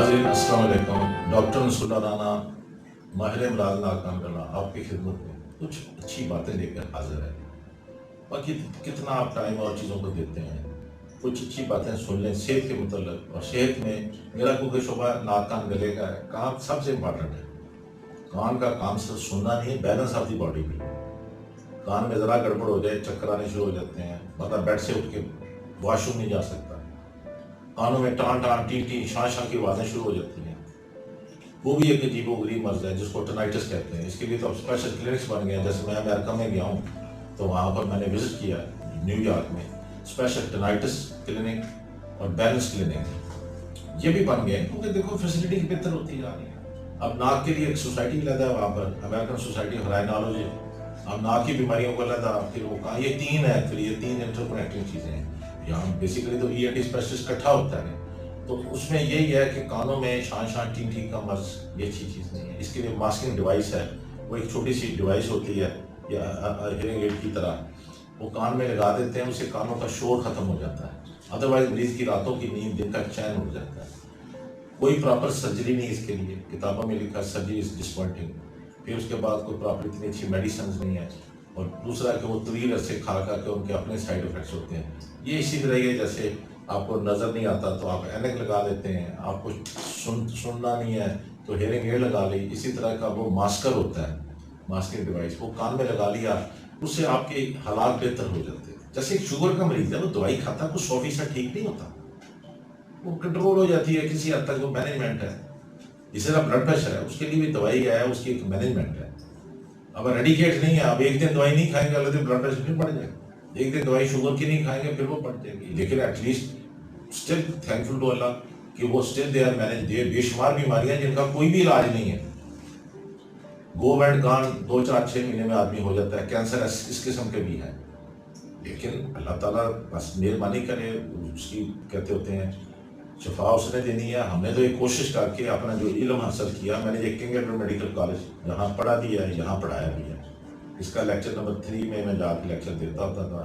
नाज़रीन अस्सलाम वालेकुम। डॉक्टर नसरुल्लाह राना माहिर इमरान नाकाम करना आपकी खिदमत में कुछ अच्छी बातें लेकर हाजिर है। बाकी कितना आप टाइम और चीज़ों को देते हैं, कुछ अच्छी बातें सुन लें सेहत के मतलब। और सेहत में मेरा क्योंकि शोबा नाक कान गले का है, कान सबसे इम्पॉर्टेंट है। कान का काम सिर्फ सुनना नहीं है, बैलेंस ऑफ दी बॉडी भी। कान में ज़रा गड़बड़ हो जाए, चक्कर आने शुरू हो जाते हैं, मतलब बेड से उठ के वॉशरूम नहीं जा सकता, कानों में टान टान टी टी शां शां की आवाज़ें शुरू हो जाती हैं, वो भी एक अजीबो गरीब मर्ज है जिसको टेनाइटिस कहते हैं। इसके लिए तो अब स्पेशल क्लिनिक्स बन गए हैं। जैसे मैं अमेरिका में गया हूँ तो वहाँ पर मैंने विजिट किया न्यूयॉर्क में, स्पेशल टेनाइटिस क्लिनिक और बैलेंस क्लिनिक ये भी बन गए हैं, क्योंकि देखो फैसिलिटी बेहतर होती जा रही है। अब नाक के लिए एक सोसाइटी लगा है वहाँ पर, अमेरिकन सोसाइटी ऑफ राइनोलॉजी। अब नाक की बीमारियों को लगा, फिर वो कहा ये तीन है, फिर ये तीन इंटरकनेक्टिंग चीज़ें हैं। यहाँ बेसिकली तो ENT स्पेशलिस्ट इकट्ठा होता है, तो उसमें यही है कि कानों में शान शान टी टी का मर्ज ये अच्छी चीज़ नहीं है। इसके लिए मास्किंग डिवाइस है, वो एक छोटी सी डिवाइस होती है या हियरिंग एड की तरह, वो कान में लगा देते हैं, उससे कानों का शोर ख़त्म हो जाता है। अदरवाइज मरीज़ की रातों की नींद, दिन का चैन उड़ जाता है। कोई प्रॉपर सर्जरी नहीं इसके लिए, किताबों में लिखा सर्जरी इज डिसअपॉइंटिंग। फिर उसके बाद कोई प्रॉपर इतनी अच्छी मेडिसिन नहीं है, और दूसरा कि वो तवील अरसे खा के उनके अपने साइड इफ़ेक्ट्स होते हैं। ये इसी तरह है, जैसे आपको नज़र नहीं आता तो आप ऐनक लगा लेते हैं, आपको सुनना नहीं है तो हेयरिंग एड लगा ली। इसी तरह का वो मास्कर होता है, मास्किंग डिवाइस, वो कान में लगा लिया, उससे आपके हालात बेहतर हो जाते हैं। जैसे एक शुगर का मरीज़ है, वो दवाई खाता है, कुछ 100% ठीक नहीं होता, वो कंट्रोल हो जाती है किसी हद तक, वो मैनेजमेंट है। जिस तरह ब्लड प्रेशर है, उसके लिए भी दवाई है, उसकी एक मैनेजमेंट है। अब रेडिकेट नहीं है, अब एक दिन दवाई नहीं खाएंगे अगले दिन ब्लड प्रेशर फिर बढ़ जाएगा, एक दिन दवाई शुगर की नहीं खाएंगे फिर वो बढ़ जाएगी। लेकिन at least still thankful to Allah कि वो स्टिल दे आर मैनेज। दे बेशुमार बीमारियां जिनका कोई भी इलाज नहीं है, गो एंड कान 2 4 6 महीने में आदमी हो जाता है, कैंसर इस किस्म के भी हैं। लेकिन अल्लाह ताला बस मेहरबानी करे, उसकी कहते होते हैं शफा उसने देनी है। हमने तो एक कोशिश करके अपना जो इल्म हासिल किया, मैंने ये किंग एडवर्ड मेडिकल कॉलेज यहाँ पढ़ा भी है, यहाँ पढ़ाया भी है। इसका लेक्चर नंबर 3 में मैं जाके लेक्चर देता होता था।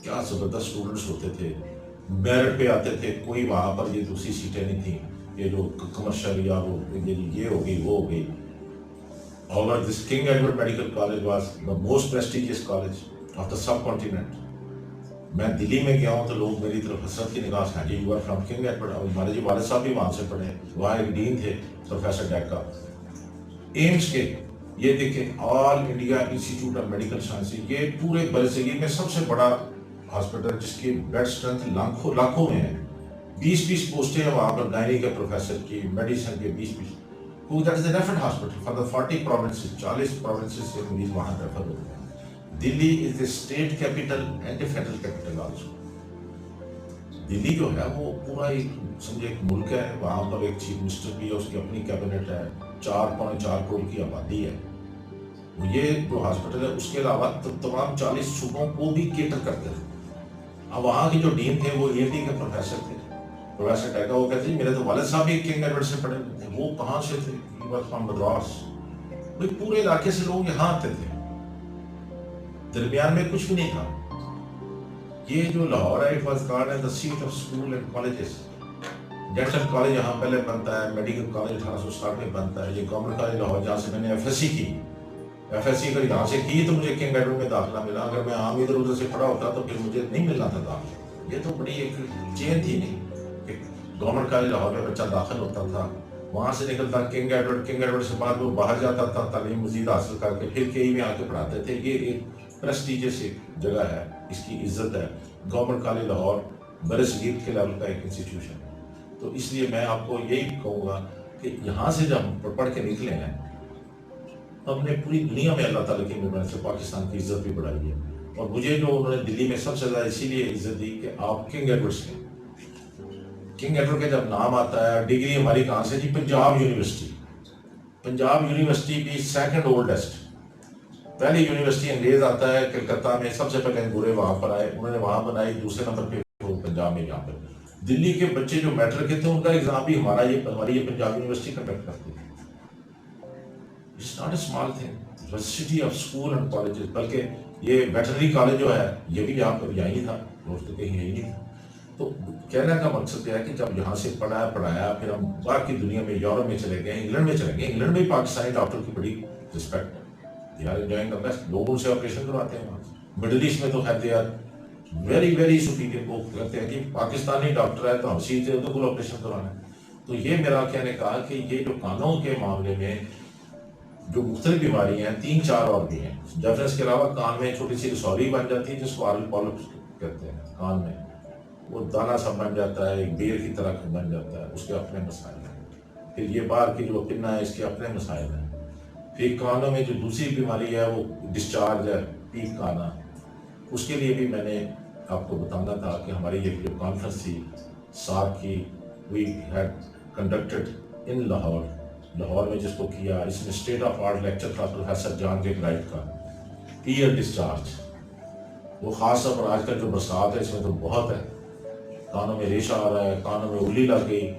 क्या ज़बरदस्त स्टूडेंट्स होते थे, मेरिट पे आते थे। कोई वहाँ पर ये दूसरी सीटें नहीं थी, ये जो कमर्शियल या वो ये हो गई वो हो गई। और this king Edward medical college was the most prestigious college of the sub continent. मैं दिल्ली में गया हूँ तो लोग मेरी तरफ हसरत की निगाह से, हाँ जी you are from King Edward. हमारे जो वालिद साहब भी वहाँ से पढ़े, वहाँ एक डीन थे प्रोफेसर डेका। एम्स के ये देखें, all India institute of medical science, ये पूरे बरसगीर में सबसे बड़ा हॉस्पिटल जिसकी बेड स्ट्रेंथ लाखों में है। 20-20 पोस्टें हैं वहाँ पर, गायनी के प्रोफेसर की, मेडिसिन के 20-20। That is the referred hospital for the 40 provinces, 40 provinces से मरीज वहाँ रेफर होते हैं। Delhi is the state capital and the federal capital also. Delhi जो है वो पूरा एक समझे एक मुल्क है, वहाँ पर एक चीफ मिनिस्टर भी है, उसकी अपनी कैबिनेट है, 4.4 करोड़ की आबादी है। ये जो हॉस्पिटल है उसके अलावा तमाम 40 सूबों को भी केटर करते थे। अब वहाँ के जो डीन थे वो ENT के प्रोफेसर थे, प्रोफेसर टैका। वो कहते हैं मेरे तो वालिद साहब भी किंग एडवर्ड से पढ़े थे। वो कहाँ से थे? फ्रॉम मद्रास। भाई पूरे इलाके से लोग यहाँ आते थे, दरमियान में कुछ भी नहीं था। ये जो लाहौर है, it was called as the seat of school and colleges. Dental college यहाँ पहले बनता है, मेडिकल कॉलेज 1860 में बनता है। ये गवर्नमेंट कॉलेज लाहौर, जहाँ से मैंने FSC की, FSC अगर यहाँ से की तो मुझे किंग एडवर्ड में दाखिला मिला। अगर मैं आम इधर उधर से पढ़ा होता तो फिर मुझे नहीं मिलना था दाखिला। ये तो बड़ी एक चेन थी नहीं कि गवर्नमेंट कॉलेज लाहौर में बच्चा दाखिल होता था, वहाँ से निकलता किंग एडवर्ड से बाद वो बाहर जाता था तालीम मजीद हासिल करके, फिर KE में आके पढ़ाते थे। ये एक प्रेस्टिजियस एक जगह है, इसकी इज्जत है। गवर्नमेंट कॉलेज लाहौर बरसगीर के लेवल का एक इंस्टीट्यूशन है। तो इसलिए मैं आपको यही कहूँगा कि यहाँ से जब पढ़ के निकले हैं, हमने पूरी दुनिया में अल्लाह ताला की मेहरबानी से पाकिस्तान की इज्जत भी बढ़ाई है। और मुझे जो उन्होंने दिल्ली में सबसे ज़्यादा इसीलिए इज्जत दी कि आप किंग एडवर्ड से, किंग एडवर्ड का जब नाम आता है, डिग्री हमारी कहाँ से थी? पंजाब यूनिवर्सिटी। पंजाब यूनिवर्सिटी की सेकंड ओल्डेस्ट, पहली यूनिवर्सिटी अंग्रेज आता है कलकत्ता में, सबसे पहले अंगूरे वहाँ पर आए, उन्होंने वहाँ बनाई। दूसरे नंबर पे वो पंजाब में, यहाँ पर दिल्ली के बच्चे जो मैट्रिक के थे उनका एग्जाम भी हमारी ये पंजाब यूनिवर्सिटी कंडक्ट करती है। It's not a small thing, university of school and colleges. बल्कि ये वेटरनरी कॉलेज जो है ये भी यहाँ पर यहीं था, रोज तो कहीं यही नहीं था। تو کہنے کا مقصد یہ ہے کہ جب یہاں سے پڑھایا پھر ہم باقی دنیا میں یورپ میں چلے گئے، انگلینڈ میں چلے گئے، انگلینڈ میں پاکستانی ڈاکٹر کی بڑی رسپیکٹ ہے، they are enjoying the best, لوگ ان سے آپریشن کرواتے ہیں وہاں۔ مڈل ایسٹ میں تو خیر they are very very superior, وہ کہتے ہیں کہ پاکستانی ڈاکٹر ہے تو ہم سیدھے ان کو آپریشن کروانا ہے۔ تو یہ میرا کہنے کا کہ یہ جو کانوں کے معاملے میں جو مختلف بیماریاں ہیں، 3-4 اور بھی ہیں ڈیفرنس کے علاوہ۔ کان میں چھوٹی سی رسولی بن جاتی ہے جس کو آرل پولپس کہتے ہیں، کان میں وہ دانہ سا بن جاتا ہے، ایک بیر کی طرح بن جاتا ہے، اس کے اپنے مسائل ہیں۔ پھر یہ باہر کی جو پنہ ہے اس کے اپنے مسائل ہیں۔ پھر کانوں میں جو دوسری بیماری ہے وہ ڈسچارج ہے، پیپ کا آنا، اس کے لیے بھی میں نے آپ کو بتانا تھا کہ ہماری یہ جو کانفرنس تھی ساتھ کی، we had conducted in Lahore میں، جس کو کیا اس میں اسٹیٹ آف آرٹ لیکچر تھا پروفیسر جان کے برائٹ کا، ایئر ڈسچارج۔ وہ خاص طور پر آج کل جو برسات ہے اس میں تو بہت ہے، کانوں میں ریشہ آ رہا ہے، کانوں میں اگلی لگ گئی،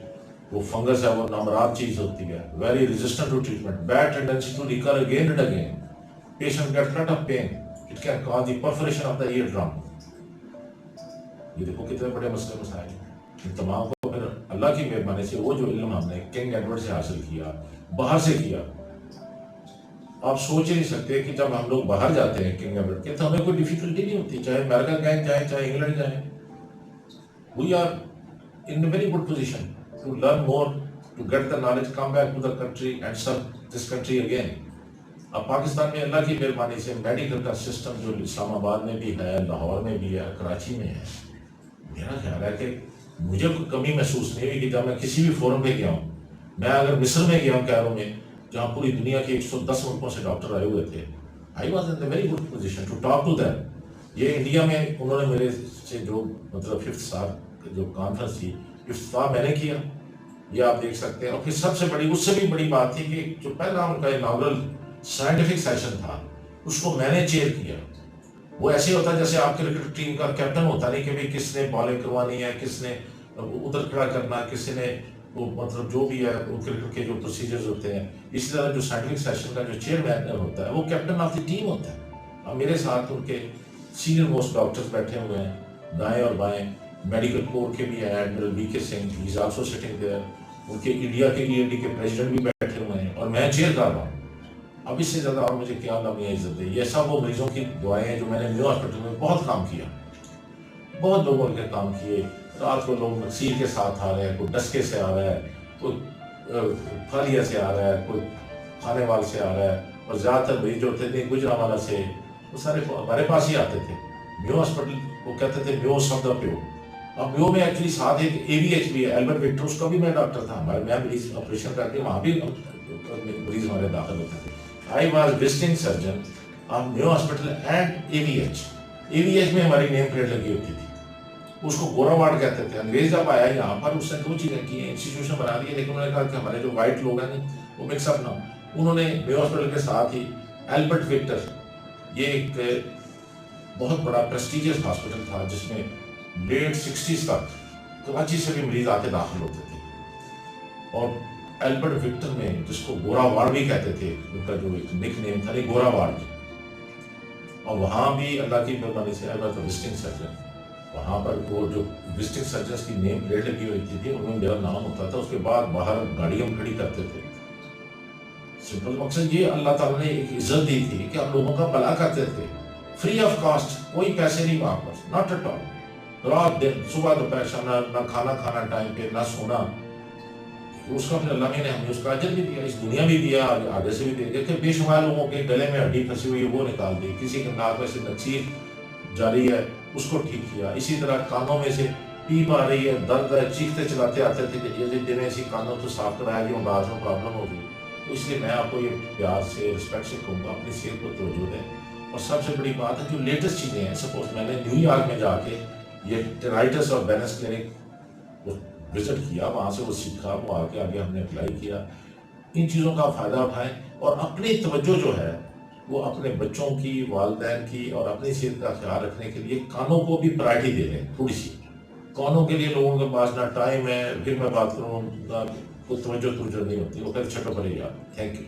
وہ فنگس ہے، وہ نامراد چیز ہوتی ہے، very resistant to treatment, bad tendency to recur again and again, patient get lot of pain, it can cause the perforation of the ear drum دیکھو کتنے بڑے مسئلے مسائل ہیں۔ ان تمام کو پھر اللہ کی مہربانی سے وہ جو علم ہم نے کنگ ایڈورڈ سے حاصل کیا، باہر سے کیا، آپ سوچ ہی نہیں سکتے کہ جب ہم لوگ باہر جاتے ہیں کنگ ایڈورڈ کے تو ہمیں کوئی ڈیفیکلٹی نہیں ہوتی، چاہے امریکہ جائیں چاہے انگلینڈ جائیں، we are in a very good position to learn more, to get the knowledge, come back to the country and serve this country again۔ اب پاکستان میں اللہ کی مہربانی سے میڈیکل کا سسٹم جو اسلام آباد میں بھی ہے، لاہور میں بھی ہے، کراچی میں ہے، میرا خیال ہے کہ مجھے کوئی کمی محسوس نہیں ہوئی کہ جب میں کسی بھی فورم پہ گیا ہوں، میں اگر مصر میں گیا ہوں کیرو میں، جہاں پوری دنیا کے 110 ملکوں سے ڈاکٹر آئے ہوئے تھے، I was in a very good position to talk to them۔ یہ انڈیا میں انہوں نے میرے سے جو مطلب 5th سال جو کانفرنس تھی، افتتاح میں نے کیا، یہ آپ دیکھ سکتے ہیں۔ اور پھر سب سے بڑی، اس سے بھی بڑی بات تھی کہ جو پہلا ان کا اناگرل سائنٹیفک سیشن تھا اس کو میں نے چیئر کیا۔ وہ ایسے ہوتا ہے جیسے آپ کرکٹ ٹیم کا کیپٹن ہوتا نہیں کہ بھائی کس نے بالنگ کروانی ہے، کس نے ادھر کھڑا کرنا ہے، کسی نے وہ مطلب جو بھی ہے وہ کرکٹ کے جو پروسیجرز ہوتے ہیں، اسی طرح جو سائنٹیفک سیشن کا جو چیئرمین ہوتا ہے وہ کیپٹن آف دی ٹیم ہوتا ہے۔ اب میرے ساتھ ان کے سینئر موسٹ ڈاکٹرز بیٹھے ہوئے ہیں دائیں اور بائیں، میڈیکل کور کے بھی ہیں، ایڈمرل بی کے سنگھ ہی از آلسو سٹنگ دیئر، ان کے انڈیا کے ای این ڈی کے پریزیڈنٹ بھی بیٹھے ہوئے ہیں، اور میں چیئر کر رہا ہوں۔ اب اس سے زیادہ اور مجھے کیا لمحہ عزت ہے۔ یہ سب وہ مریضوں کی دعائیں ہیں جو میں نے نیو ہاسپٹل میں بہت کام کیا، بہت لوگوں کے کام کیے۔ رات کو لوگ نکسیر کے ساتھ آ رہے ہیں، کوئی ڈسکے سے آ رہا ہے، کوئی پھالیہ سے آ رہا ہے، کوئی کھانے وال سے آ رہا ہے، اور زیادہ تر مریض جو ہوتے تھے گجرانوالہ سے، وہ سارے ہمارے پاس ہی آتے تھے۔ میو ہاسپٹل وہ کہتے تھے میو سب دا پیو۔ اب میو میں ایکچولی ساتھ ایک اے وی ایچ بھی ہے، البرٹ وکٹر، اس کا بھی میں ڈاکٹر تھا، ہمارے میں مریض آپریشن کر کے وہاں بھی مریض ہمارے داخل ہوتے تھے۔ I was visiting surgeon of New Hospital and AVH۔ AVH میں ہماری نیم پلیٹ لگی ہوتی تھی، اس کو گورا وارڈ کہتے تھے۔ انگریز جب آیا یہاں پر اس نے 2 چیزیں کی ہیں، انسٹیٹیوشن بنا دی ہے، لیکن انہوں نے کہا کہ ہمارے جو وائٹ لوگ ہیں وہ مکس اپ نہ ہو۔ انہوں نے نیو ہاسپٹل کے ساتھ ہی البرٹ وکٹر، یہ ایک بہت بڑا پریسٹیجیس ہاسپٹل تھا جس میں لیٹ 60s تک کراچی سے بھی مریض آ کے داخل ہوتے تھے، اور البرٹ وکٹر میں جس کو گورا وارڈ بھی کہتے تھے، ان کا جو ایک نک نیم تھا نہیں گورا وارڈ، اور وہاں بھی اللہ کی مہربانی سے ایز اے وزٹنگ سرجن، وہاں پر وہ جو وزٹنگ سرجنس کی نیم پلیٹ لگی ہوئی تھی ان میں میرا نام ہوتا تھا۔ اس کے بعد باہر گاڑی ہم کھڑی کرتے تھے۔ سمپل مقصد یہ اللہ تعالیٰ نے ایک عزت دی تھی کہ ہم لوگوں کا بھلا کرتے تھے، فری آف کاسٹ، کوئی پیسے نہیں واپس، ناٹ ایٹ آل، رات دن صبح دوپہر شام، نہ کھانا کھانا ٹائم پہ، نہ سونا۔ اس کا پھر اللہ نے ہمیں اس کا اجر بھی دیا، اس دنیا بھی دیا، آگے سے بھی دیا کہ بے شمار لوگوں کے گلے میں ہڈی پھنسی ہوئی ہے وہ نکال دی، کسی کے ناک میں سے نکسیر جاری ہے اس کو ٹھیک کیا، اسی طرح کانوں میں سے پیپ آ رہی ہے، درد ہے، چیختے چلاتے آتے تھے کہ یہ دن ایسی کانوں تو صاف کرایا گیا، بعد میں پرابلم ہوگی۔ تو اس لیے میں آپ کو یہ پیار سے رسپیکٹ سے کہوں گا اپنی صحت کو توجہ دیں۔ اور سب سے بڑی بات ہے جو لیٹسٹ چیزیں ہیں، سپوز میں نے نیو یارک میں جا کے یہ ٹرائٹس اور بینس کلینک وزٹ کیا، وہاں سے وہ سیکھا، وہ آ کے آگے ہم نے اپلائی کیا۔ ان چیزوں کا فائدہ اٹھائیں اور اپنی توجہ جو ہے وہ اپنے بچوں کی، والدین کی اور اپنی صحت کا خیال رکھنے کے لیے کانوں کو بھی پرائرٹی دے دیں تھوڑی سی۔ کانوں کے لیے لوگوں کے پاس نہ ٹائم ہے، پھر میں بات کروں کوئی توجہ نہیں ہوتی، وہ کہتے چھٹو پڑے یار۔ Thank you.